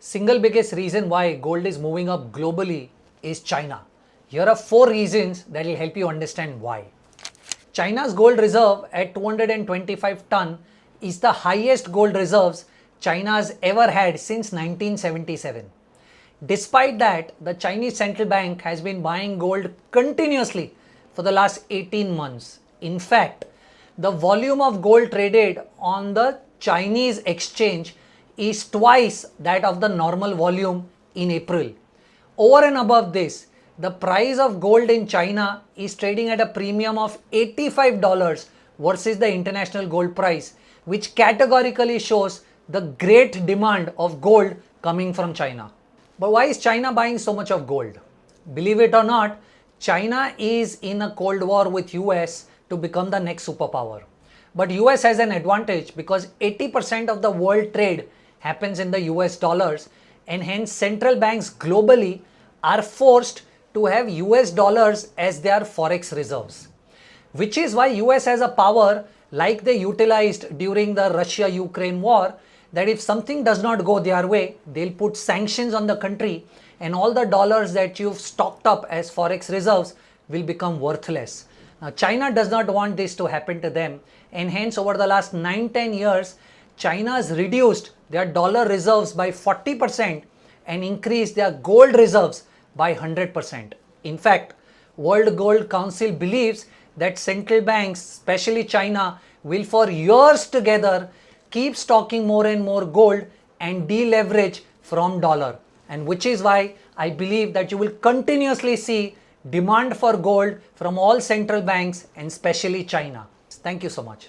Single biggest reason why gold is moving up globally is China. Here are 4 reasons that will help you understand why. China's gold reserve at 225 ton is the highest gold reserves China has ever had since 1977. Despite that, the Chinese central bank has been buying gold continuously for the last 18 months. In fact, the volume of gold traded on the Chinese exchange is twice that of the normal volume in April. Over and above this, the price of gold in China is trading at a premium of $85 versus the international gold price, which categorically shows the great demand of gold coming from China. But why is China buying so much of gold? Believe it or not, China is in a cold war with US to become the next superpower. But US has an advantage because 80% of the world trade happens in the US dollars, and hence central banks globally are forced to have US dollars as their forex reserves. Which is why US has a power like they utilized during the Russia-Ukraine war, that if something does not go their way, they'll put sanctions on the country and all the dollars that you've stocked up as forex reserves will become worthless. Now, China does not want this to happen to them, and hence over the last 9-10 years, China has reduced their dollar reserves by 40% and increased their gold reserves by 100%. In fact, World Gold Council believes that central banks, especially China, will for years together keep stocking more and more gold and deleverage from dollar, and which is why I believe that you will continuously see demand for gold from all central banks and especially China. Thank you so much.